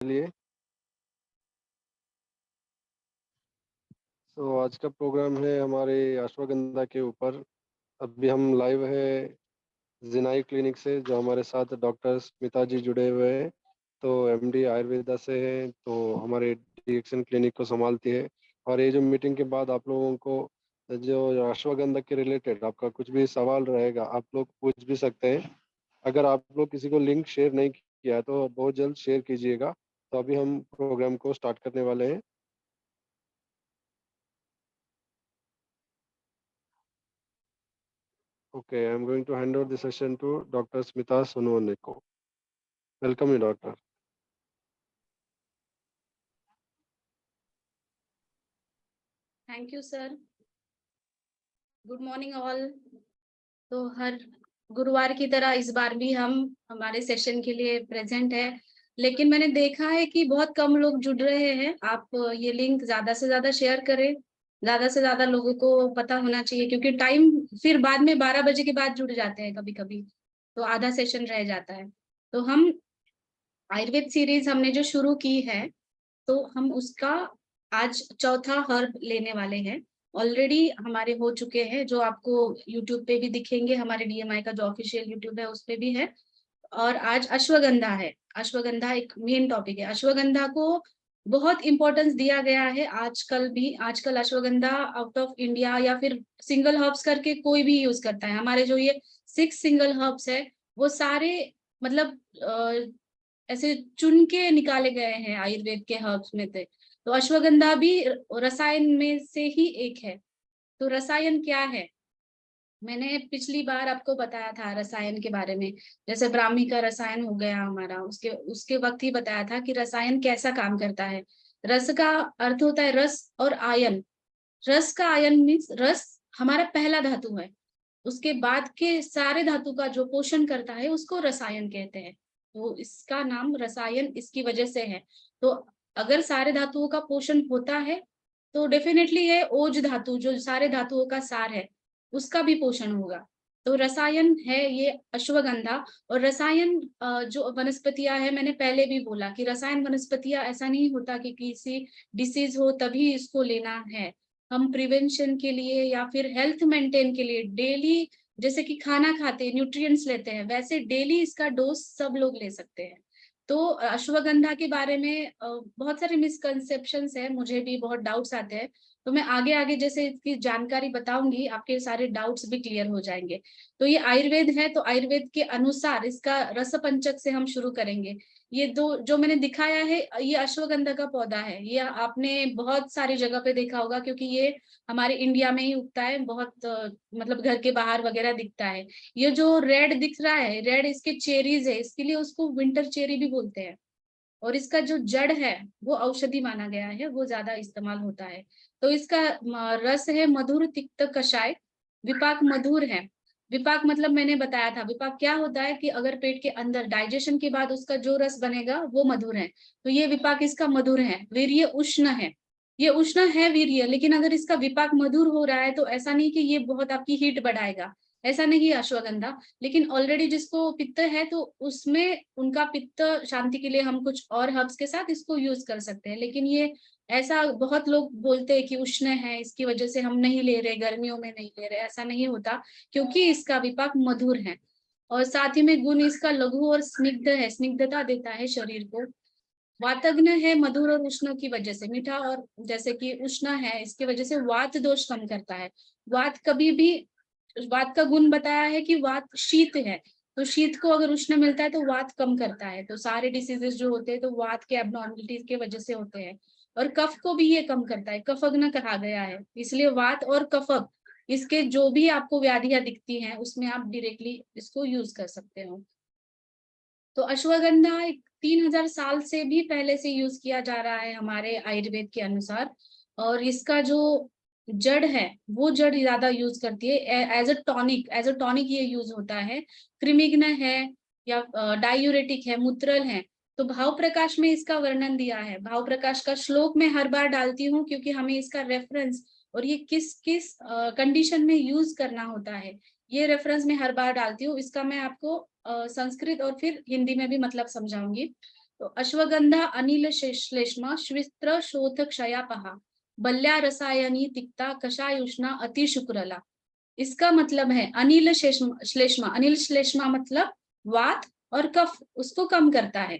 लिए आज का प्रोग्राम है हमारे अश्वगंधा के ऊपर। अभी हम लाइव है जिनाई क्लिनिक से, जो हमारे साथ डॉक्टर स्मिता जी जुड़े हुए हैं। तो एमडी आयुर्वेदा से हैं, तो हमारे डिएक्शन क्लिनिक को संभालती है। और ये जो मीटिंग के बाद आप लोगों को जो अश्वगंधा के रिलेटेड आपका कुछ भी सवाल रहेगा, आप लोग पूछ भी सकते हैं। अगर आप लोग किसी को लिंक शेयर नहीं किया है तो बहुत जल्द शेयर कीजिएगा। तो अभी हम प्रोग्राम को स्टार्ट करने वाले हैं। Okay, I'm going to hand over the session to Dr. Smita Sonuwaneko. Welcome you, doctor. Thank you sir. Good morning all. तो हर गुरुवार की तरह इस बार भी हम हमारे सेशन के लिए प्रेजेंट है, लेकिन मैंने देखा है कि बहुत कम लोग जुड़ रहे हैं। आप ये लिंक ज्यादा से ज्यादा शेयर करें, ज्यादा से ज्यादा लोगों को पता होना चाहिए, क्योंकि टाइम फिर बाद में 12 बजे के बाद जुड़ जाते हैं कभी कभी, तो आधा सेशन रह जाता है। तो हम आयुर्वेद सीरीज हमने जो शुरू की है, तो हम उसका आज चौथा हर्ब लेने वाले हैं। ऑलरेडी हमारे हो चुके हैं, जो आपको यूट्यूब पे भी दिखेंगे, हमारे डीएमआई का जो ऑफिशियल यूट्यूब है उस पे भी है। और आज अश्वगंधा है। अश्वगंधा एक मेन टॉपिक है। अश्वगंधा को बहुत इंपॉर्टेंस दिया गया है आजकल भी। आजकल अश्वगंधा आउट ऑफ इंडिया या फिर सिंगल हर्ब्स करके कोई भी यूज करता है। हमारे जो ये 6 सिंगल हर्ब्स है, वो सारे मतलब ऐसे चुन के निकाले गए हैं आयुर्वेद के हर्ब्स में थे। तो अश्वगंधा भी रसायन में से ही एक है। तो रसायन क्या है, मैंने पिछली बार आपको बताया था रसायन के बारे में। जैसे ब्राह्मी का रसायन हो गया हमारा, उसके उसके वक्त ही बताया था कि रसायन कैसा काम करता है। रस का अर्थ होता है रस और आयन। रस का आयन मीन्स रस हमारा पहला धातु है, उसके बाद के सारे धातु का जो पोषण करता है उसको रसायन कहते हैं। तो इसका नाम रसायन इसकी वजह से है। तो अगर सारे धातुओं का पोषण होता है तो डेफिनेटली है ओज धातु, जो सारे धातुओं का सार है, उसका भी पोषण होगा। तो रसायन है ये अश्वगंधा। और रसायन जो वनस्पतियां है, मैंने पहले भी बोला कि रसायन वनस्पतियां ऐसा नहीं होता कि किसी डिसीज हो तभी इसको लेना है। हम प्रिवेंशन के लिए या फिर हेल्थ मेंटेन के लिए डेली, जैसे कि खाना खाते न्यूट्रिएंट्स लेते हैं, वैसे डेली इसका डोज सब लोग ले सकते हैं। तो अश्वगंधा के बारे में बहुत सारे मिसकंसेप्शंस है, मुझे भी बहुत डाउट्स आते हैं। तो मैं आगे आगे जैसे इसकी जानकारी बताऊंगी, आपके सारे डाउट्स भी क्लियर हो जाएंगे। तो ये आयुर्वेद है, तो आयुर्वेद के अनुसार इसका रस पंचक से हम शुरू करेंगे। ये दो जो मैंने दिखाया है, ये अश्वगंधा का पौधा है। ये आपने बहुत सारी जगह पे देखा होगा, क्योंकि ये हमारे इंडिया में ही उगता है। बहुत मतलब घर के बाहर वगैरह दिखता है। ये जो रेड दिख रहा है, रेड इसके चेरीज है, इसके लिए उसको विंटर चेरी भी बोलते हैं। और इसका जो जड़ है वो औषधि माना गया है, वो ज्यादा इस्तेमाल होता है। तो इसका रस है मधुर तिक्त कषाय। विपाक मधुर है। विपाक मतलब मैंने बताया था, विपाक क्या होता है कि अगर पेट के अंदर डाइजेशन के बाद उसका जो रस बनेगा वो मधुर है। तो ये विपाक इसका मधुर है। वीर्य उष्ण है। ये उष्ण है वीर्य, लेकिन अगर इसका विपाक मधुर हो रहा है तो ऐसा नहीं कि ये बहुत आपकी हीट बढ़ाएगा, ऐसा नहीं है अश्वगंधा। लेकिन ऑलरेडी जिसको पित्त है तो उसमें उनका पित्त शांति के लिए हम कुछ और हर्ब्स के साथ इसको यूज कर सकते हैं। लेकिन ये ऐसा बहुत लोग बोलते हैं कि उष्ण है इसकी वजह से हम नहीं ले रहे, गर्मियों में नहीं ले रहे, ऐसा नहीं होता, क्योंकि इसका विपाक मधुर है। और साथ ही में गुण इसका लघु और स्निग्ध है, स्निग्धता देता है शरीर को। वातग्न है मधुर और उष्ण की वजह से, मीठा और जैसे कि उष्ण है इसकी वजह से वात दोष कम करता है। वात कभी भी, वात का गुण बताया है कि वात शीत है, तो शीत को अगर उष्ण मिलता है तो वात कम करता है। तो सारे डिसीजेस जो होते हैं तो वात के एबनॉर्मलिटीज की वजह से होते हैं। और कफ को भी ये कम करता है, कफग्न कहा गया है। इसलिए वात और कफक, इसके जो भी आपको व्याधियां दिखती हैं उसमें आप डायरेक्टली इसको यूज कर सकते हो। तो अश्वगंधा 3000 साल से भी पहले से यूज किया जा रहा है हमारे आयुर्वेद के अनुसार। और इसका जो जड़ है वो जड़ ज्यादा यूज करती है as a tonic, as a tonic ये यूज होता है। कृमिघ्न है या डायूरेटिक है, मूत्रल है। तो भाव प्रकाश में इसका वर्णन दिया है। भाव प्रकाश का श्लोक मैं हर बार डालती हूँ, क्योंकि हमें इसका रेफरेंस और ये किस किस कंडीशन में यूज करना होता है, ये रेफरेंस मैं हर बार डालती हूँ। इसका मैं आपको संस्कृत और फिर हिंदी में भी मतलब समझाऊंगी। तो अश्वगंधा अनिल श्लेष्मा श्वित्र शोथ क्षयापहा बल्या रसायनी तिक्ता कषाय उष्णा अति शुक्रला। इसका मतलब है अनिल श्लेष्मा, अनिल श्लेष्मा मतलब वात और कफ, उसको कम करता है।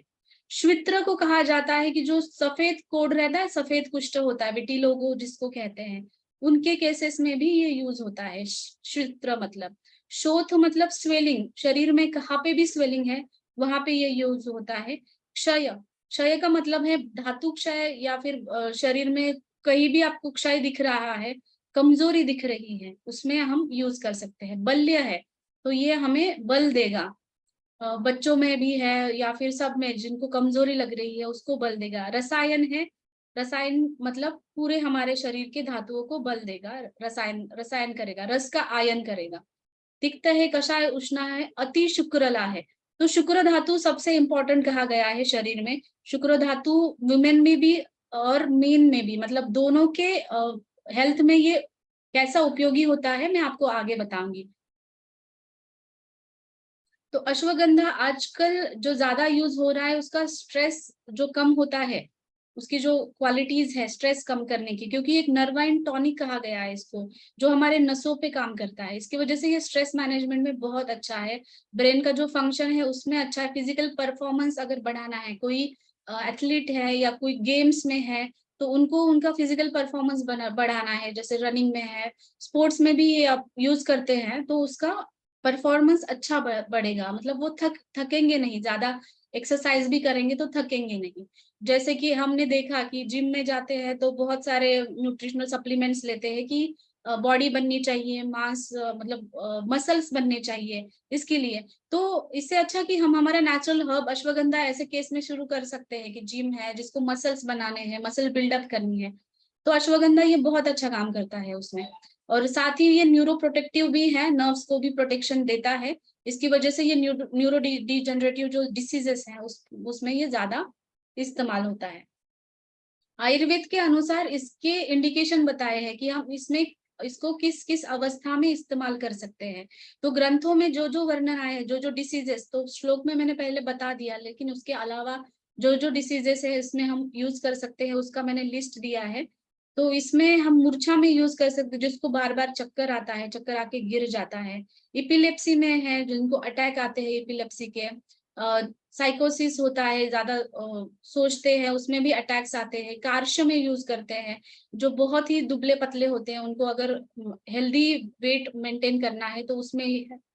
श्वित्र को कहा जाता है कि जो सफेद कोड रहता है, सफेद कुष्ठ होता है, विटिलोगो जिसको कहते हैं, उनके केसेस में भी ये यूज होता है। श्वित्र मतलब। शोथ मतलब स्वेलिंग, शरीर में कहाँ पे भी स्वेलिंग है वहां पे ये यूज होता है। क्षय, क्षय का मतलब है धातु क्षय, या फिर शरीर में कहीं भी आपको क्षय दिख रहा है, कमजोरी दिख रही है, उसमें हम यूज कर सकते हैं। बल्य है तो ये हमें बल देगा, बच्चों में भी है या फिर सब में जिनको कमजोरी लग रही है उसको बल देगा। रसायन है, रसायन मतलब पूरे हमारे शरीर के धातुओं को बल देगा, रसायन रसायन करेगा, रस का आयन करेगा। तिक्त है, कषाय उष्णा है, अति शुक्रला है। तो शुक्र धातु सबसे इंपॉर्टेंट कहा गया है शरीर में। शुक्र धातु वुमेन में भी और मेन में भी, मतलब दोनों के हेल्थ में ये कैसा उपयोगी होता है मैं आपको आगे बताऊंगी। तो अश्वगंधा आजकल जो ज्यादा यूज हो रहा है, उसका स्ट्रेस जो कम होता है, उसकी जो क्वालिटीज है स्ट्रेस कम करने की, क्योंकि एक नर्वाइन टॉनिक कहा गया है इसको, जो हमारे नसों पे काम करता है। इसकी वजह से ये स्ट्रेस मैनेजमेंट में बहुत अच्छा है। ब्रेन का जो फंक्शन है उसमें अच्छा है। फिजिकल परफॉर्मेंस अगर बढ़ाना है, कोई एथलीट है या कोई गेम्स में है, तो उनको उनका फिजिकल परफॉर्मेंस बढ़ाना है, जैसे रनिंग में है, स्पोर्ट्स में भी ये आप यूज करते हैं, तो उसका परफॉर्मेंस अच्छा बढ़ेगा। मतलब वो थकेंगे नहीं, ज्यादा एक्सरसाइज भी करेंगे तो थकेंगे नहीं। जैसे कि हमने देखा कि जिम में जाते हैं तो बहुत सारे न्यूट्रिशनल सप्लीमेंट्स लेते हैं कि बॉडी बननी चाहिए, मांस मतलब मसल्स बनने चाहिए, इसके लिए। तो इससे अच्छा कि हम हमारा नेचुरल हर्ब अश्वगंधा ऐसे केस में शुरू कर सकते हैं कि जिम है जिसको मसल्स बनाने हैं, मसल बिल्डअप करनी है, तो अश्वगंधा ये बहुत अच्छा काम करता है उसमें। और साथ ही ये न्यूरो प्रोटेक्टिव भी है, नर्व्स को भी प्रोटेक्शन देता है। इसकी वजह से ये न्यूरो डिजेनरेटिव जो डिसीजेस हैं उसमें ये ज्यादा इस्तेमाल होता है। आयुर्वेद के अनुसार इसके इंडिकेशन बताए हैं कि हम इसमें इसको किस किस अवस्था में इस्तेमाल कर सकते हैं। तो ग्रंथों में जो जो वर्णन आए हैं, जो जो डिसीजेस, तो श्लोक में मैंने पहले बता दिया, लेकिन उसके अलावा जो जो डिसीजेस है इसमें हम यूज कर सकते हैं उसका मैंने लिस्ट दिया है। तो इसमें हम मूर्छा में यूज कर सकते हैं, जिसको बार बार चक्कर आता है, चक्कर आके गिर जाता है। इपिलेप्सी में है, जिनको अटैक आते हैं इपिलेप्सी के। साइकोसिस होता है, ज्यादा सोचते हैं, उसमें भी अटैक्स आते हैं। कार्श में यूज करते हैं, जो बहुत ही दुबले पतले होते हैं, उनको अगर हेल्दी वेट मेंटेन करना है तो उसमें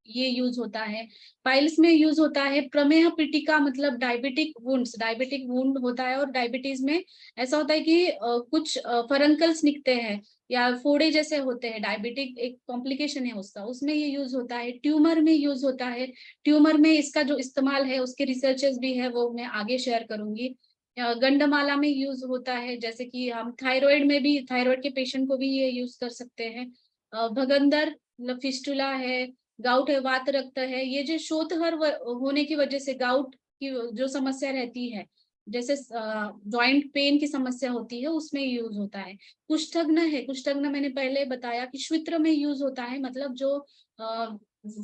ये यूज होता है। पाइल्स में यूज होता है। प्रमेह पिटिका मतलब डायबिटिक वुंड्स, डायबिटिक वुंड होता है, और डायबिटीज में ऐसा होता है कि कुछ फरंकल्स निकलते हैं या फोड़े जैसे होते हैं, डायबिटिक एक कॉम्प्लिकेशन है उसका, उसमें ये यूज होता है। ट्यूमर में यूज होता है। ट्यूमर में इसका जो इस्तेमाल है उसके रिसर्चेस भी है, वो मैं आगे शेयर करूंगी। गंडमाला में यूज होता है, जैसे कि हम थायराइड में भी, थायराइड के पेशेंट को भी ये यूज कर सकते हैं। भगंदर मतलब फिस्टुला है, गाउट है, वात रक्त है, ये जो शोथहर होने की वजह से गाउट की जो समस्या रहती है, जैसे जॉइंट पेन की समस्या होती है, उसमें यूज होता है। कुष्ठग्न है, कुष्ठग्न मैंने पहले बताया कि श्वित्र में यूज होता है, मतलब जो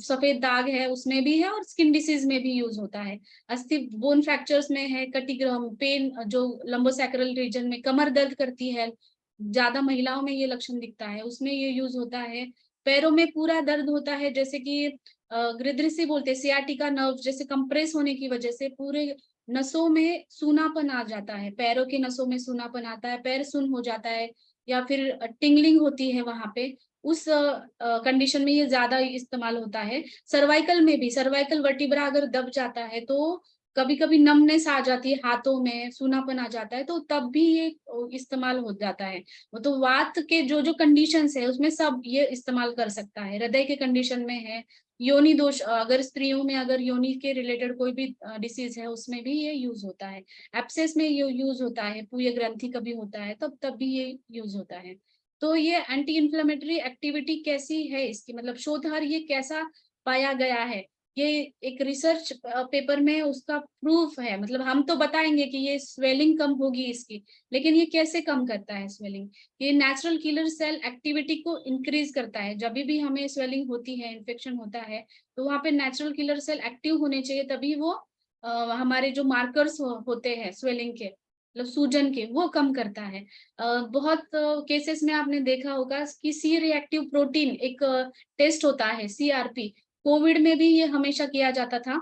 सफेद दाग है उसमें भी है, और स्किन डिसीज में भी यूज होता है। अस्थि बोन फ्रैक्चर्स में है। कटिग्रह पेन, जो लंबोसैक्रल रीजन में कमर दर्द करती है, ज्यादा महिलाओं में ये लक्षण दिखता है, उसमें ये यूज होता है। पैरों में पूरा दर्द होता है, जैसे कि गृद्रसी बोलते हैं, सियाटिका नर्व जैसे कंप्रेस होने की वजह से पूरे नसों में सूनापन आ जाता है, पैरों की नसों में सूनापन आता है, पैर सुन हो जाता है, या फिर टिंगलिंग होती है वहां पे, उस कंडीशन में ये ज्यादा इस्तेमाल होता है। सर्वाइकल में भी, सर्वाइकल वर्टिब्रा अगर दब जाता है तो कभी कभी नमनेस आ जाती है, हाथों में सूनापन आ जाता है, तो तब भी ये इस्तेमाल हो जाता है। वो तो वात के जो जो कंडीशंस है उसमें सब ये इस्तेमाल कर सकता है। हृदय के कंडीशन में है। योनि दोष, अगर स्त्रियों में अगर योनि के रिलेटेड कोई भी डिसीज है उसमें भी ये यूज होता है। एप्सेस में ये यूज होता है, पूय ग्रंथि कभी होता है तब भी ये यूज होता है। तो ये एंटी इन्फ्लेमेटरी एक्टिविटी कैसी है इसकी, मतलब शोधहर ये कैसा पाया गया है, ये एक रिसर्च पेपर में उसका प्रूफ है। मतलब हम तो बताएंगे कि ये स्वेलिंग कम होगी इसकी, लेकिन ये कैसे कम करता है स्वेलिंग? ये नेचुरल किलर सेल एक्टिविटी को इंक्रीज करता है। जब भी हमें स्वेलिंग होती है, इन्फेक्शन होता है, तो वहां पे नेचुरल किलर सेल एक्टिव होने चाहिए, तभी वो हमारे जो मार्कर्स होते हैं स्वेलिंग के, मतलब सूजन के, वो कम करता है। बहुत केसेस में आपने देखा होगा कि सी रिएक्टिव प्रोटीन एक टेस्ट होता है, CRP। कोविड में भी ये हमेशा किया जाता था,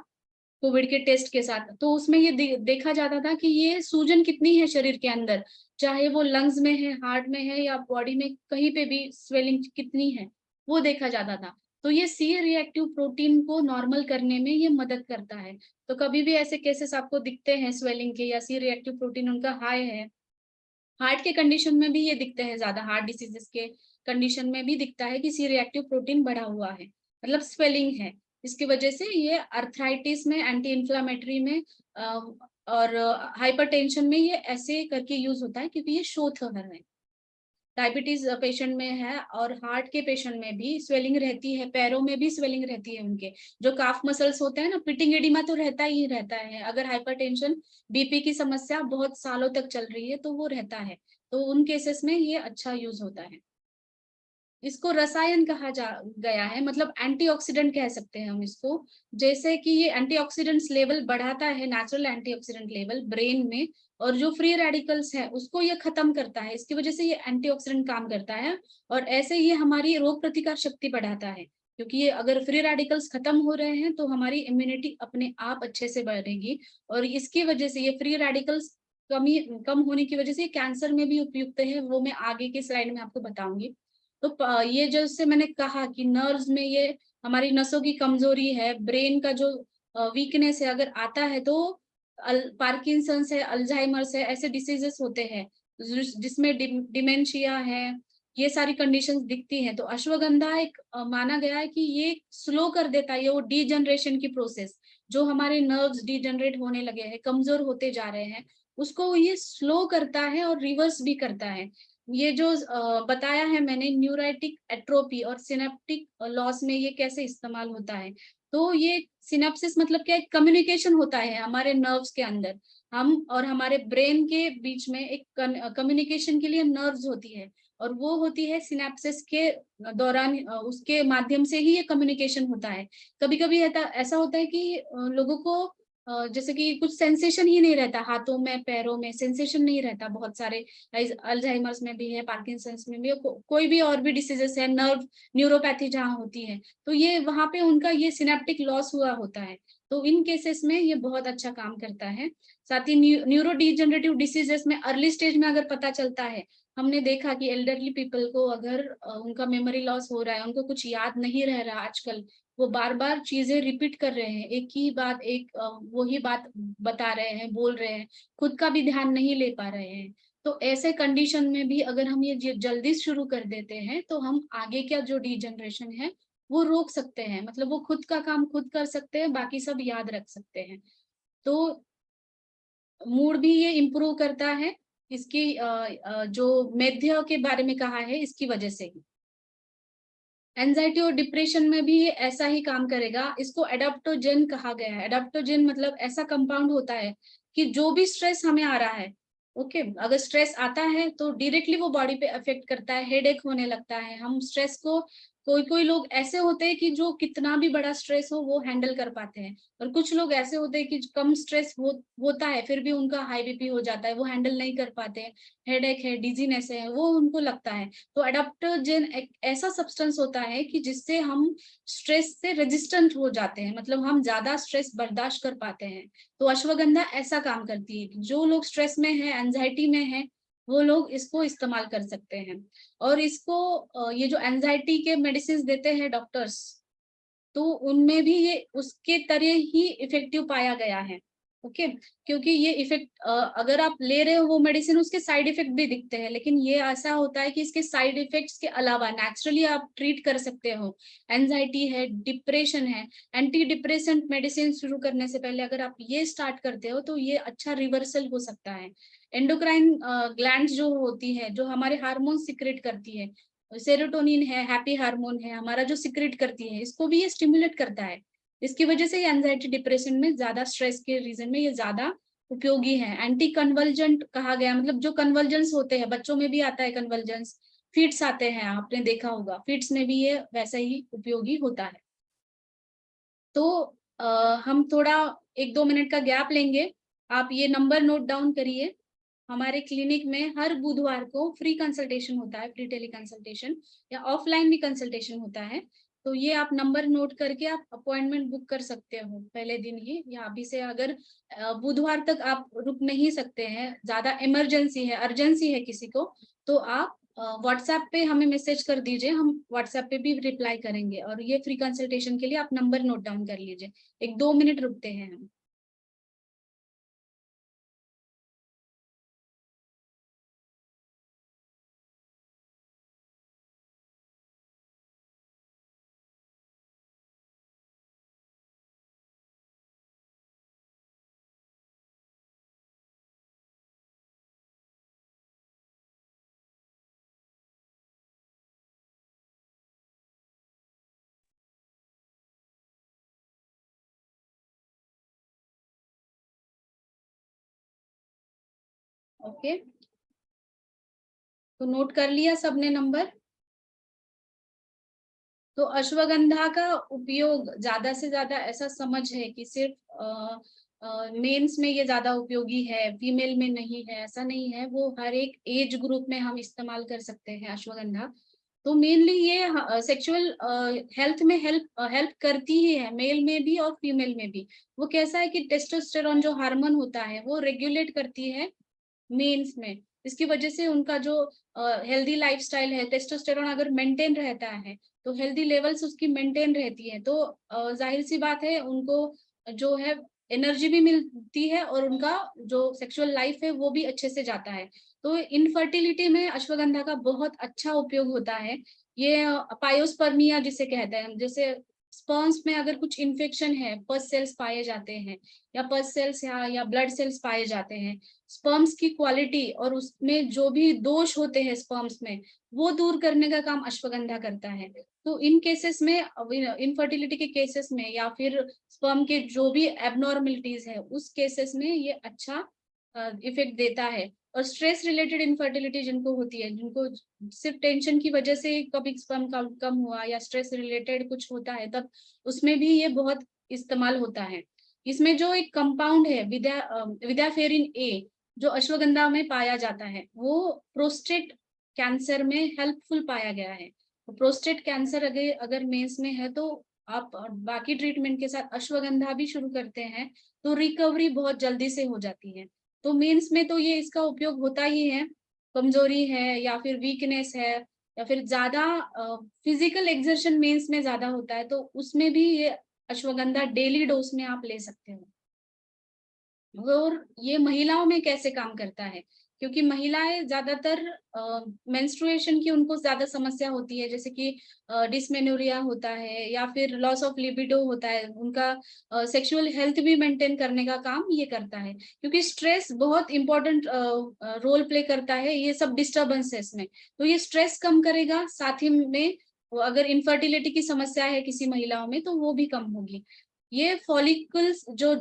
कोविड के टेस्ट के साथ। तो उसमें ये देखा जाता था कि ये सूजन कितनी है शरीर के अंदर, चाहे वो लंग्स में है, हार्ट में है, या बॉडी में कहीं पे भी स्वेलिंग कितनी है, वो देखा जाता था। तो ये सी रिएक्टिव प्रोटीन को नॉर्मल करने में ये मदद करता है। तो कभी भी ऐसे केसेस आपको दिखते हैं स्वेलिंग के या सी रिएक्टिव प्रोटीन उनका हाई है, हार्ट के कंडीशन में भी ये दिखते हैं, ज्यादा हार्ट डिसीजेस के कंडीशन में भी दिखता है कि सी रिएक्टिव प्रोटीन बढ़ा हुआ है, मतलब स्वेलिंग है। इसकी वजह से ये अर्थराइटिस में, एंटी इंफ्लामेटरी में और हाइपरटेंशन में ये ऐसे करके यूज होता है, क्योंकि ये शोथ है। डायबिटीज पेशेंट में है और हार्ट के पेशेंट में भी स्वेलिंग रहती है, पैरों में भी स्वेलिंग रहती है उनके, जो काफ मसल्स होते हैं ना, पिटिंग एडिमा तो रहता ही रहता है। अगर हाइपरटेंशन, बीपी की समस्या बहुत सालों तक चल रही है तो वो रहता है, तो उन केसेस में ये अच्छा यूज होता है। इसको रसायन कहा गया है, मतलब एंटीऑक्सीडेंट कह सकते हैं हम इसको। जैसे कि ये एंटीऑक्सीडेंट्स लेवल बढ़ाता है, नेचुरल एंटीऑक्सीडेंट लेवल ब्रेन में, और जो फ्री रेडिकल्स है उसको ये खत्म करता है। इसकी वजह से ये एंटीऑक्सीडेंट काम करता है, और ऐसे ये हमारी रोग प्रतिकार शक्ति बढ़ाता है, क्योंकि ये अगर फ्री रेडिकल्स खत्म हो रहे हैं तो हमारी इम्यूनिटी अपने आप अच्छे से बढ़ेगी। और इसकी वजह से ये फ्री रेडिकल्स कम होने की वजह से कैंसर में भी उपयुक्त है, वो मैं आगे के स्लाइड में आपको बताऊंगी। तो ये जैसे मैंने कहा कि नर्व्स में ये हमारी नसों की कमजोरी है, ब्रेन का जो वीकनेस है अगर आता है, तो पार्किंसंस है, अल्जाइमर्स है, ऐसे डिसीजेस होते हैं जिसमें डिमेंशिया है, ये सारी कंडीशंस दिखती हैं। तो अश्वगंधा एक माना गया है कि ये स्लो कर देता है, ये वो डीजनरेशन की प्रोसेस, जो हमारे नर्व्स डीजनरेट होने लगे हैं, कमजोर होते जा रहे हैं, उसको ये स्लो करता है और रिवर्स भी करता है। ये जो बताया है मैंने, न्यूराइटिक एट्रोपी और सिनेप्टिक लॉस में ये कैसे इस्तेमाल होता है। तो ये सिनेप्सिस मतलब क्या, एक कम्युनिकेशन होता है हमारे नर्व्स के अंदर, हम और हमारे ब्रेन के बीच में एक कम्युनिकेशन के लिए नर्व्स होती है, और वो होती है सिनेप्सिस के दौरान, उसके माध्यम से ही ये कम्युनिकेशन होता है। कभी कभी ऐसा होता है कि लोगों को जैसे कि कुछ सेंसेशन ही नहीं रहता, हाथों में पैरों में सेंसेशन नहीं रहता, बहुत सारे अल्जाइमर्स में भी है, पार्किंसंस में भी है, कोई भी और भी डिसीजेस है, नर्व न्यूरोपैथी जहाँ होती है, तो ये वहां पे उनका ये सिनेप्टिक लॉस हुआ होता है। तो इन केसेस में ये बहुत अच्छा काम करता है। साथ ही न्यूरो डिजेनरेटिव डिसीजेस में अर्ली स्टेज में अगर पता चलता है, हमने देखा कि एल्डरली पीपल को अगर उनका मेमोरी लॉस हो रहा है, उनको कुछ याद नहीं रह रहा आजकल, वो बार बार चीजें रिपीट कर रहे हैं, एक ही बात, वही बात बता रहे हैं, बोल रहे हैं, खुद का भी ध्यान नहीं ले पा रहे हैं। तो ऐसे कंडीशन में भी अगर हम ये जल्दी शुरू कर देते हैं, तो हम आगे का जो डिजनरेशन है वो रोक सकते हैं, मतलब वो खुद का काम खुद कर सकते हैं, बाकी सब याद रख सकते हैं। तो मूड भी ये इम्प्रूव करता है, इसकी जो मेध्य के बारे में कहा है इसकी वजह से ही। एंजाइटी और डिप्रेशन में भी ये ऐसा ही काम करेगा। इसको एडाप्टोजेन कहा गया है। एडाप्टोजेन मतलब ऐसा कंपाउंड होता है कि जो भी स्ट्रेस हमें आ रहा है, ओके, अगर स्ट्रेस आता है तो डायरेक्टली वो बॉडी पे अफेक्ट करता है, हेडेक होने लगता है। हम स्ट्रेस को, कोई कोई लोग ऐसे होते हैं कि जो कितना भी बड़ा स्ट्रेस हो वो हैंडल कर पाते हैं, और कुछ लोग ऐसे होते हैं कि कम स्ट्रेस होता है फिर भी उनका हाई बीपी हो जाता है, वो हैंडल नहीं कर पाते हैं, हेडेक है, डिजीनेस है, वो उनको लगता है। तो एडाप्टोजेन एक ऐसा सब्सटेंस होता है कि जिससे हम स्ट्रेस से रेजिस्टेंट हो जाते हैं, मतलब हम ज्यादा स्ट्रेस बर्दाश्त कर पाते हैं। तो अश्वगंधा ऐसा काम करती है कि जो लोग स्ट्रेस में है, एंजाइटी में है, वो लोग इसको इस्तेमाल कर सकते हैं। और इसको ये जो एंजाइटी के मेडिसिन देते हैं डॉक्टर्स, तो उनमें भी ये उसके तरह ही इफेक्टिव पाया गया है। ओके, क्योंकि ये इफेक्ट अगर आप ले रहे हो वो मेडिसिन, उसके साइड इफेक्ट भी दिखते हैं, लेकिन ये ऐसा होता है कि इसके साइड इफेक्ट्स के अलावा नेचुरली आप ट्रीट कर सकते हो। एंजाइटी है, डिप्रेशन है, एंटी डिप्रेसेंट मेडिसिन शुरू करने से पहले अगर आप ये स्टार्ट करते हो तो ये अच्छा रिवर्सल हो सकता है। एंडोक्राइन ग्लैंड्स जो होती है, जो हमारे हार्मोन सिक्रेट करती है, सेरोटोनिन है, हैप्पी हार्मोन है हमारा, जो सिक्रेट करती है, इसको भी ये स्टिमुलेट करता है। इसकी वजह से ये एंजाइटी डिप्रेशन में, ज्यादा स्ट्रेस के रीजन में ये ज्यादा उपयोगी है। एंटी कन्वर्जेंट कहा गया, मतलब जो कन्वर्जेंस होते हैं, बच्चों में भी आता है कन्वर्जेंस, फिट्स आते हैं, आपने देखा होगा, फिट्स में भी ये वैसा ही उपयोगी होता है। तो हम थोड़ा 1-2 मिनट का गैप लेंगे, आप ये नंबर नोट डाउन करिए। हमारे क्लिनिक में हर बुधवार को फ्री कंसल्टेशन होता है, फ्री टेली कंसल्टेशन या ऑफलाइन भी कंसल्टेशन होता है। तो ये आप नंबर नोट करके आप अपॉइंटमेंट बुक कर सकते हो पहले दिन ही, या अभी से अगर बुधवार तक आप रुक नहीं सकते हैं, ज्यादा इमरजेंसी है, अर्जेंसी है किसी को, तो आप व्हाट्सएप पे हमें मैसेज कर दीजिए, हम व्हाट्सएप पे भी रिप्लाई करेंगे। और ये फ्री कंसल्टेशन के लिए आप नंबर नोट डाउन कर लीजिए। 1-2 मिनट रुकते हैं हम। ओके, तो नोट कर लिया सबने नंबर। तो अश्वगंधा का उपयोग ज्यादा से ज्यादा, ऐसा समझ है कि सिर्फ मेंस में ये ज्यादा उपयोगी है, फीमेल में नहीं है, ऐसा नहीं है। वो हर एक एज ग्रुप में हम इस्तेमाल कर सकते हैं अश्वगंधा। तो मेनली ये सेक्सुअल हेल्थ में हेल्प करती ही है, मेल में भी और फीमेल में भी। वो कैसा है कि टेस्टोस्टेरोन जो हार्मोन होता है वो रेगुलेट करती है मेंस में। इसकी वजह से उनका जो हेल्दी लाइफस्टाइल है, टेस्टोस्टेरोन अगर मेंटेन रहता है तो हेल्दी लेवल्स उसकी मेंटेन रहती है, तो जाहिर सी बात है उनको जो है एनर्जी भी मिलती है और उनका जो सेक्सुअल लाइफ है वो भी अच्छे से जाता है। तो इनफर्टिलिटी में अश्वगंधा का बहुत अच्छा उपयोग होता है। ये पायोस्पर्मिया जिसे कहते हैं, जैसे स्पर्म्स में अगर कुछ इन्फेक्शन है, पस सेल्स पाए जाते हैं, या पस सेल्स या ब्लड सेल्स पाए जाते हैं, स्पर्म्स की क्वालिटी और उसमें जो भी दोष होते हैं स्पर्म्स में, वो दूर करने का काम अश्वगंधा करता है। तो इन केसेस में, इनफर्टिलिटी के केसेस में, या फिर स्पर्म के जो भी एबनॉर्मलिटीज है उस केसेस में ये अच्छा इफेक्ट देता है। और स्ट्रेस रिलेटेड इनफर्टिलिटी जिनको होती है, जिनको सिर्फ टेंशन की वजह से कभी स्पर्म काउंट कम हुआ या स्ट्रेस रिलेटेड कुछ होता है, तब उसमें भी ये बहुत इस्तेमाल होता है। इसमें जो एक कंपाउंड है विदाफेरिन ए, जो अश्वगंधा में पाया जाता है, वो प्रोस्टेट कैंसर में हेल्पफुल पाया गया है। तो प्रोस्टेट कैंसर अगर मेंस में है तो आप बाकी ट्रीटमेंट के साथ अश्वगंधा भी शुरू करते हैं तो रिकवरी बहुत जल्दी से हो जाती है। तो मेंस में तो ये इसका उपयोग होता ही है। कमजोरी है या फिर वीकनेस है या फिर ज्यादा फिजिकल एक्सर्शन मेंस में ज्यादा होता है, तो उसमें भी ये अश्वगंधा डेली डोज में आप ले सकते हो। और ये महिलाओं में कैसे काम करता है, क्योंकि महिलाएं ज्यादातर मेंस्ट्रुएशन की उनको ज्यादा समस्या होती है, जैसे कि डिस्मेनोरिया होता है या फिर लॉस ऑफ लिबिडो होता है, उनका सेक्सुअल हेल्थ भी मेंटेन करने का काम ये करता है। क्योंकि स्ट्रेस बहुत इंपॉर्टेंट रोल प्ले करता है ये सब डिस्टर्बेंसेस में। तो ये स्ट्रेस कम करेगा, साथ ही में अगर इनफर्टिलिटी की समस्या है किसी महिलाओं में तो वो भी कम होगी। ये फॉलिकल्स जो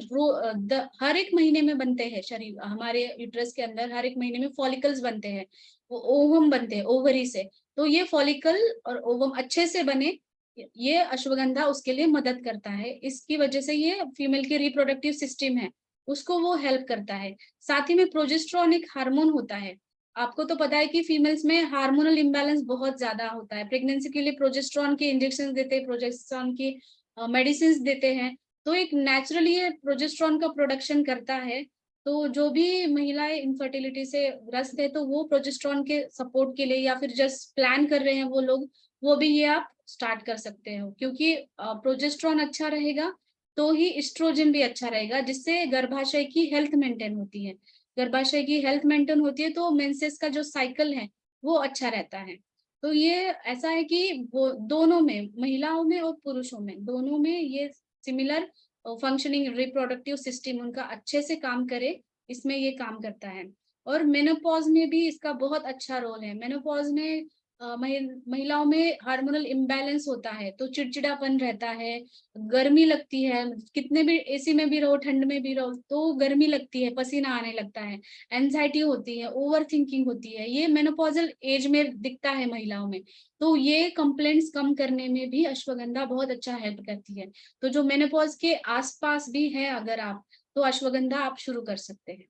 हर एक महीने में बनते हैं, शरीर हमारे यूट्रस के अंदर हर एक महीने में फॉलिकल्स बनते हैं, वो ओवम बनते हैं ओवरी से। तो ये फॉलिकल और ओवम अच्छे से बने, ये अश्वगंधा उसके लिए मदद करता है। इसकी वजह से ये फीमेल के रिप्रोडक्टिव सिस्टम है उसको वो हेल्प करता है। साथ ही में प्रोजेस्टेरोन एक हार्मोन होता है। आपको तो पता है कि फीमेल्स में हार्मोनल इम्बैलेंस बहुत ज्यादा होता है। प्रेगनेंसी के लिए प्रोजेस्टेरोन के इंजेक्शन देते हैं, प्रोजेस्टेरोन की मेडिसिन देते हैं। तो एक नेचुरली ये प्रोजेस्टेरोन का प्रोडक्शन करता है। तो जो भी महिलाएं इनफर्टिलिटी से ग्रस्त है तो वो प्रोजेस्टेरोन के सपोर्ट के लिए या फिर जस्ट प्लान कर रहे हैं वो लोग, वो भी ये आप स्टार्ट कर सकते हो। क्योंकि प्रोजेस्टेरोन अच्छा रहेगा तो ही एस्ट्रोजन भी अच्छा रहेगा, जिससे गर्भाशय की हेल्थ मेंटेन होती है। गर्भाशय की हेल्थ मेंटेन होती है तो मेंसेस का जो साइकिल है वो अच्छा रहता है। तो ये ऐसा है कि वो दोनों में, महिलाओं में और पुरुषों में, दोनों में ये सिमिलर फंक्शनिंग रिप्रोडक्टिव सिस्टम उनका अच्छे से काम करे, इसमें ये काम करता है। और मेनोपॉज में भी इसका बहुत अच्छा रोल है। मेनोपॉज में महिलाओं में हार्मोनल इम्बैलेंस होता है, तो चिड़चिड़ापन रहता है, गर्मी लगती है, कितने भी एसी में भी रहो, ठंड में भी रहो तो गर्मी लगती है, पसीना आने लगता है, एंजाइटी होती है, ओवर थिंकिंग होती है, ये मेनोपॉजल एज में दिखता है महिलाओं में। तो ये कंप्लेंट्स कम करने में भी अश्वगंधा बहुत अच्छा हेल्प करती है। तो जो मेनोपॉज के आसपास भी है अगर आप, तो अश्वगंधा आप शुरू कर सकते हैं।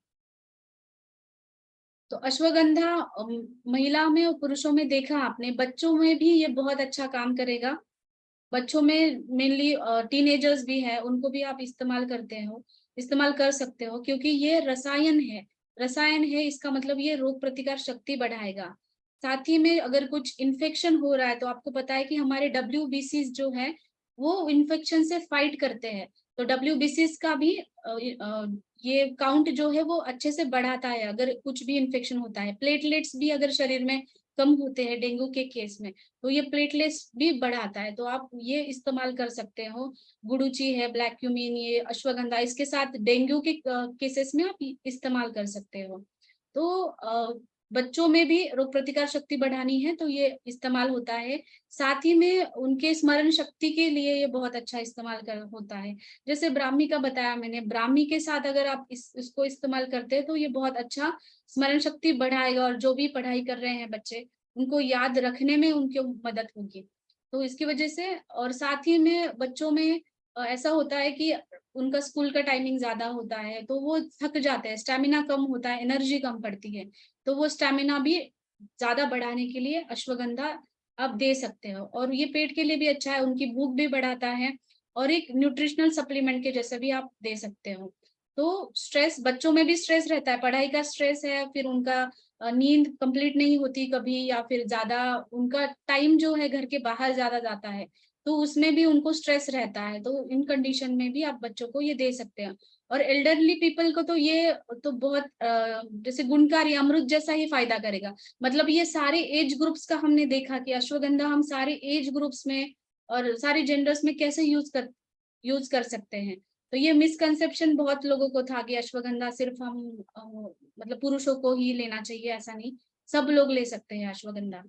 तो अश्वगंधा महिला में और पुरुषों में देखा आपने, बच्चों में भी ये बहुत अच्छा काम करेगा। बच्चों में मेनली टीनेजर्स भी है, उनको भी आप इस्तेमाल कर सकते हो, क्योंकि ये रसायन है, इसका मतलब ये रोग प्रतिकार शक्ति बढ़ाएगा। साथ ही में अगर कुछ इन्फेक्शन हो रहा है, तो आपको पता है कि हमारे WBCs जो है वो इन्फेक्शन से फाइट करते हैं, तो WBCs का भी ये काउंट जो है वो अच्छे से बढ़ाता है अगर कुछ भी इन्फेक्शन होता है। प्लेटलेट्स भी अगर शरीर में कम होते हैं डेंगू के केस में, तो ये प्लेटलेट्स भी बढ़ाता है, तो आप ये इस्तेमाल कर सकते हो। गुडुचि है, ब्लैक क्यूमीन, ये अश्वगंधा, इसके साथ डेंगू के केसेस में आप इस्तेमाल कर सकते हो। तो बच्चों में भी रोग प्रतिकार शक्ति बढ़ानी है तो ये इस्तेमाल होता है। साथ ही में उनके स्मरण शक्ति के लिए ये बहुत अच्छा होता है। जैसे ब्राह्मी का बताया मैंने, ब्राह्मी के साथ अगर आप इसको इस्तेमाल करते हैं तो ये बहुत अच्छा स्मरण शक्ति बढ़ाएगा, और जो भी पढ़ाई कर रहे हैं बच्चे, उनको याद रखने में उनकी मदद होगी। तो इसकी वजह से, और साथ ही में बच्चों में ऐसा होता है कि उनका स्कूल का टाइमिंग ज्यादा होता है, तो वो थक जाते हैं, स्टेमिना कम होता है, एनर्जी कम पड़ती है, तो वो स्टेमिना भी ज्यादा बढ़ाने के लिए अश्वगंधा आप दे सकते हो। और ये पेट के लिए भी अच्छा है, उनकी भूख भी बढ़ाता है, और एक न्यूट्रिशनल सप्लीमेंट के जैसे भी आप दे सकते हो। तो स्ट्रेस, बच्चों में भी स्ट्रेस रहता है, पढ़ाई का स्ट्रेस है, फिर उनका नींद कंप्लीट नहीं होती कभी, या फिर ज्यादा उनका टाइम जो है घर के बाहर ज्यादा जाता है, तो उसमें भी उनको स्ट्रेस रहता है, तो इन कंडीशन में भी आप बच्चों को ये दे सकते हैं। और एल्डरली पीपल को तो ये तो बहुत जैसे गुणकारी अमृत जैसा ही फायदा करेगा। मतलब ये सारे एज ग्रुप्स का हमने देखा कि अश्वगंधा हम सारे एज ग्रुप्स में और सारे जेंडर्स में कैसे यूज कर सकते हैं। तो ये मिसकंसेप्शन बहुत लोगों को था कि अश्वगंधा सिर्फ हम मतलब पुरुषों को ही लेना चाहिए, ऐसा नहीं, सब लोग ले सकते हैं अश्वगंधा।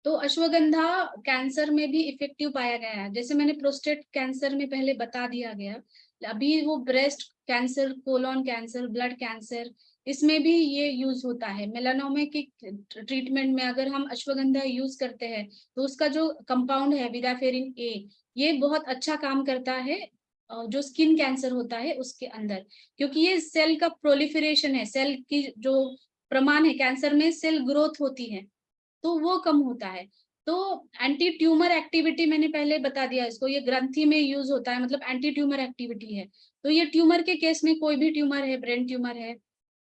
तो अश्वगंधा कैंसर में भी इफेक्टिव पाया गया है, जैसे मैंने प्रोस्टेट कैंसर में पहले बता दिया गया, अभी वो breast cancer, colon cancer, blood cancer, इसमें भी ये यूज होता है। मेलानोमा के ट्रीटमेंट में अगर हम अश्वगंधा यूज करते हैं, तो उसका जो कंपाउंड है विडाफेरिन ए, ये बहुत अच्छा काम करता है जो स्किन कैंसर होता है उसके अंदर, क्योंकि ये सेल का प्रोलिफरेशन है, सेल की जो प्रमाण है, कैंसर में सेल ग्रोथ होती है, तो वो कम होता है। तो एंटी ट्यूमर एक्टिविटी मैंने पहले बता दिया इसको, ये ग्रंथि में यूज होता है, मतलब एंटी ट्यूमर एक्टिविटी है। तो ये ट्यूमर के केस में, कोई भी ट्यूमर है, ब्रेन ट्यूमर है,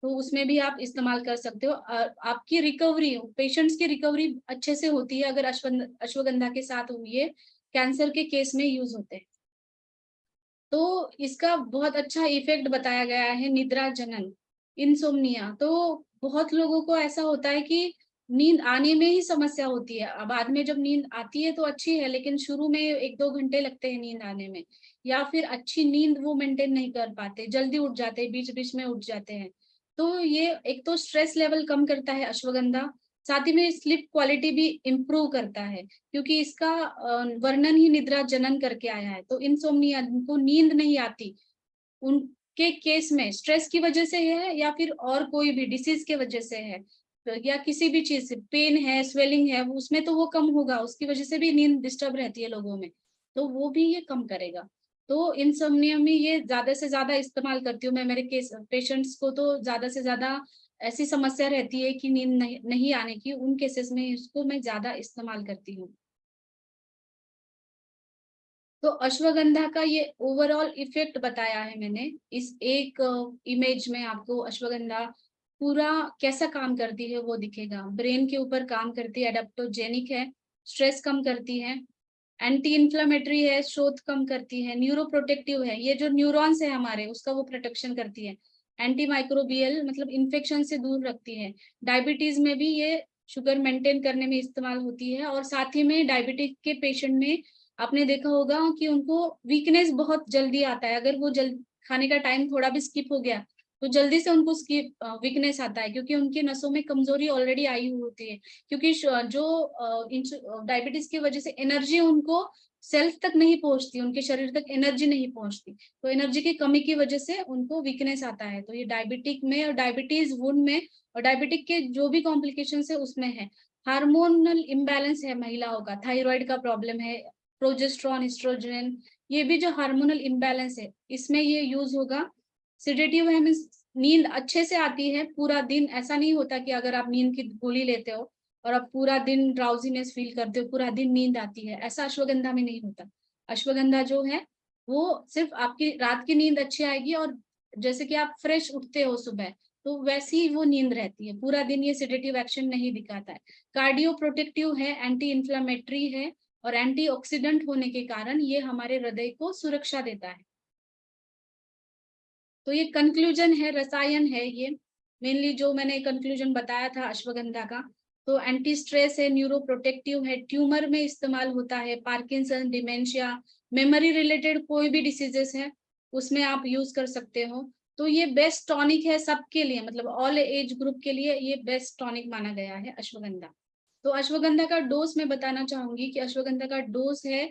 तो उसमें भी आप इस्तेमाल कर सकते हो। आपकी रिकवरी, पेशेंट्स की रिकवरी अच्छे से होती है अगर अश्वगंधा के साथ ये कैंसर के केस में यूज होते हैं। तो इसका बहुत अच्छा इफेक्ट बताया गया है, निद्रा जनन, इंसोम्निया। तो बहुत लोगों को ऐसा होता है कि नींद आने में ही समस्या होती है, बाद में जब नींद आती है तो अच्छी है, लेकिन शुरू में 1-2 घंटे लगते हैं नींद आने में, या फिर अच्छी नींद वो मेंटेन नहीं कर पाते, जल्दी उठ जाते हैं, बीच बीच में उठ जाते हैं। तो ये एक तो स्ट्रेस लेवल कम करता है अश्वगंधा, साथ ही में स्लीप क्वालिटी भी इम्प्रूव करता है, क्योंकि इसका वर्णन ही निद्रा जनन करके आया है। तो इंसोम्निया, को नींद नहीं आती, उनके केस में स्ट्रेस की वजह से है, या फिर और कोई भी डिसीज के वजह से है, तो या किसी भी चीज से पेन है, स्वेलिंग है, उसमें तो वो कम होगा, उसकी वजह से भी नींद डिस्टर्ब रहती है लोगों में, तो वो भी ये कम करेगा। तो इंसोम्निया में ये ज्यादा से ज्यादा इस्तेमाल करती हूँ मैं, मेरे केस पेशेंट्स को तो ज्यादा से ज्यादा ऐसी समस्या रहती है कि नींद नहीं आने की, उन केसेस में इसको मैं ज्यादा इस्तेमाल करती हूँ। तो अश्वगंधा का ये ओवरऑल इफेक्ट बताया है मैंने, इस एक इमेज में आपको अश्वगंधा पूरा कैसा काम करती है वो दिखेगा। ब्रेन के ऊपर काम करती है, एडेप्टोजेनिक है, स्ट्रेस कम करती है, एंटी इन्फ्लेमेटरी है, शोथ कम करती है, न्यूरो प्रोटेक्टिव है, ये जो न्यूरॉन्स है हमारे उसका वो प्रोटेक्शन करती है, एंटी माइक्रोबियल मतलब इन्फेक्शन से दूर रखती है। डायबिटीज में भी ये शुगर मेंटेन करने में इस्तेमाल होती है, और साथ ही में डायबिटिक के पेशेंट में आपने देखा होगा कि उनको वीकनेस बहुत जल्दी आता है, अगर वो जल्द खाने का टाइम थोड़ा भी स्किप हो गया तो जल्दी से उनको उसकी वीकनेस आता है, क्योंकि उनकी नसों में कमजोरी ऑलरेडी आई हुई होती है। क्योंकि जो डायबिटीज की वजह से एनर्जी उनको सेल्फ तक नहीं पहुंचती, उनके शरीर तक एनर्जी नहीं पहुंचती, तो एनर्जी की कमी की वजह से उनको वीकनेस आता है। तो ये डायबिटिक में और डायबिटीज वुंड में और डायबिटिक के जो भी कॉम्प्लिकेशन है उसमें है। हार्मोनल इम्बैलेंस है महिलाओं का, थायराइड का प्रॉब्लम है, प्रोजेस्ट्रॉन, एस्ट्रोजन, ये भी जो हार्मोनल इम्बैलेंस है इसमें ये यूज होगा। सिडेटिव है मीन्स नींद अच्छे से आती है पूरा दिन। ऐसा नहीं होता कि अगर आप नींद की गोली लेते हो और आप पूरा दिन ड्राउजीनेस फील करते हो, पूरा दिन नींद आती है, ऐसा अश्वगंधा में नहीं होता। अश्वगंधा जो है वो सिर्फ आपकी रात की नींद अच्छी आएगी, और जैसे कि आप फ्रेश उठते हो सुबह, तो वैसी ही वो नींद रहती है, पूरा दिन ये सिडेटिव एक्शन नहीं दिखाता है। कार्डियो प्रोटेक्टिव है, एंटी इन्फ्लामेटरी है, और एंटीऑक्सीडेंट होने के कारण ये हमारे हृदय को सुरक्षा देता है। तो ये कंक्लूजन है, रसायन है ये मेनली जो मैंने कंक्लूजन बताया था अश्वगंधा का। तो एंटी स्ट्रेस है, न्यूरो प्रोटेक्टिव है, ट्यूमर में इस्तेमाल होता है, पार्किंसन, डिमेंशिया, मेमोरी रिलेटेड कोई भी डिसीजेस है उसमें आप यूज कर सकते हो। तो ये बेस्ट टॉनिक है सबके लिए, मतलब ऑल एज ग्रुप के लिए ये बेस्ट टॉनिक माना गया है अश्वगंधा। तो अश्वगंधा का डोज मैं बताना चाहूंगी कि अश्वगंधा का डोज है,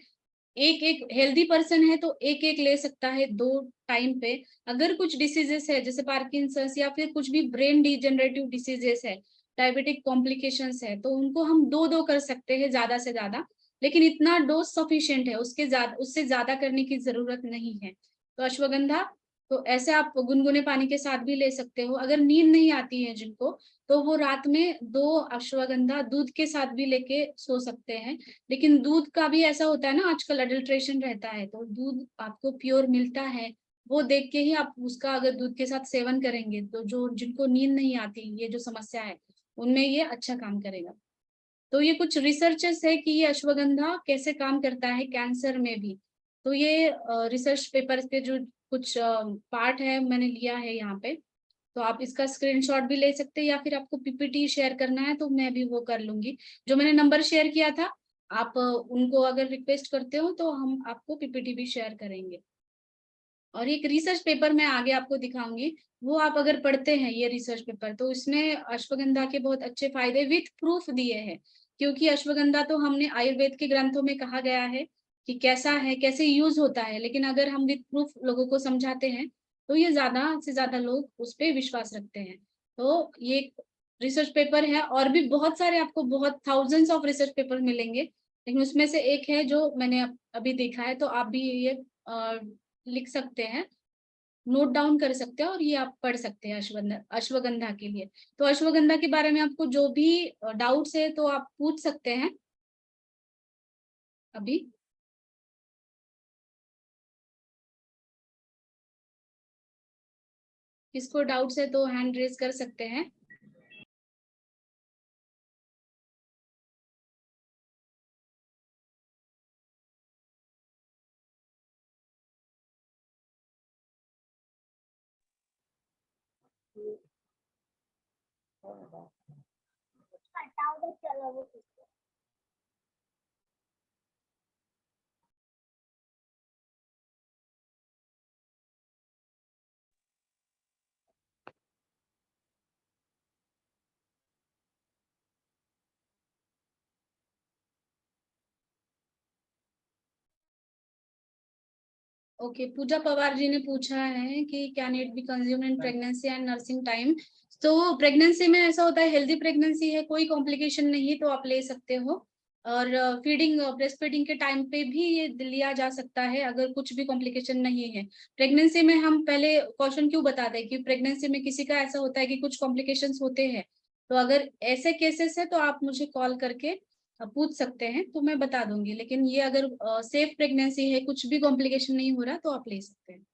एक एक हेल्दी पर्सन है तो एक एक ले सकता है 2 टाइम पे। अगर कुछ डिसीजेस है जैसे पार्किंसंस या फिर कुछ भी ब्रेन डिजेनरेटिव डिसीजेस है, डायबिटिक कॉम्प्लिकेशंस है, तो उनको हम 2-2 कर सकते हैं ज्यादा से ज्यादा, लेकिन इतना डोज सफिशिएंट है, उससे ज्यादा करने की जरूरत नहीं है। तो अश्वगंधा तो ऐसे आप गुनगुने पानी के साथ भी ले सकते हो। अगर नींद नहीं आती है जिनको, तो वो रात में 2 अश्वगंधा दूध के साथ भी लेके सो सकते हैं। लेकिन दूध का भी ऐसा होता है ना, आजकल अडल्ट्रेशन रहता है, तो दूध आपको प्योर मिलता है वो देख के ही आप उसका अगर दूध के साथ सेवन करेंगे, तो जो जिनको नींद नहीं आती, ये जो समस्या है, उनमें ये अच्छा काम करेगा। तो ये कुछ रिसर्चेस है कि ये अश्वगंधा कैसे काम करता है कैंसर में भी। तो ये रिसर्च पेपर के जो कुछ पार्ट है मैंने लिया है यहाँ पे, तो आप इसका स्क्रीनशॉट भी ले सकते हैं, या फिर आपको पीपीटी शेयर करना है तो मैं भी वो कर लूंगी। जो मैंने नंबर शेयर किया था, आप उनको अगर रिक्वेस्ट करते हो तो हम आपको पीपीटी भी शेयर करेंगे। और एक रिसर्च पेपर मैं आगे आपको दिखाऊंगी, वो आप अगर पढ़ते हैं ये रिसर्च पेपर, तो इसमें अश्वगंधा के बहुत अच्छे फायदे विथ प्रूफ दिए हैं। क्योंकि अश्वगंधा तो हमने आयुर्वेद के ग्रंथों में कहा गया है कि कैसा है, कैसे यूज होता है, लेकिन अगर हम विथ प्रूफ लोगों को समझाते हैं तो ये ज्यादा से ज्यादा लोग उस पर विश्वास रखते हैं। तो ये रिसर्च पेपर है, और भी बहुत सारे आपको बहुत थाउजेंड्स ऑफ रिसर्च पेपर मिलेंगे, लेकिन उसमें से एक है जो मैंने अभी देखा है, तो आप भी ये लिख सकते हैं, नोट डाउन कर सकते हैं, और ये आप पढ़ सकते हैं अश्वगंधा अश्वगंधा के लिए। तो अश्वगंधा के बारे में आपको जो भी डाउट्स है तो आप पूछ सकते हैं अभी। किसको डाउट्स है तो हैंड रेज कर सकते हैं। ओके, पूजा पवार जी ने पूछा है कि can it be consume in pregnancy and nursing time. तो प्रेगनेंसी में ऐसा होता है, हेल्दी प्रेगनेंसी है, कोई कॉम्प्लिकेशन नहीं, तो आप ले सकते हो। और फीडिंग, ब्रेस्ट फीडिंग के टाइम पे भी ये लिया जा सकता है अगर कुछ भी कॉम्प्लिकेशन नहीं है। प्रेगनेंसी में हम पहले क्वेश्चन क्यों बता दें कि प्रेगनेंसी में किसी का ऐसा होता है कि कुछ कॉम्प्लिकेशंस होते हैं, तो अगर ऐसे केसेस है तो आप मुझे कॉल करके पूछ सकते हैं तो मैं बता दूंगी। लेकिन ये अगर सेफ प्रेगनेंसी है, कुछ भी कॉम्प्लिकेशन नहीं हो रहा, तो आप ले सकते हैं।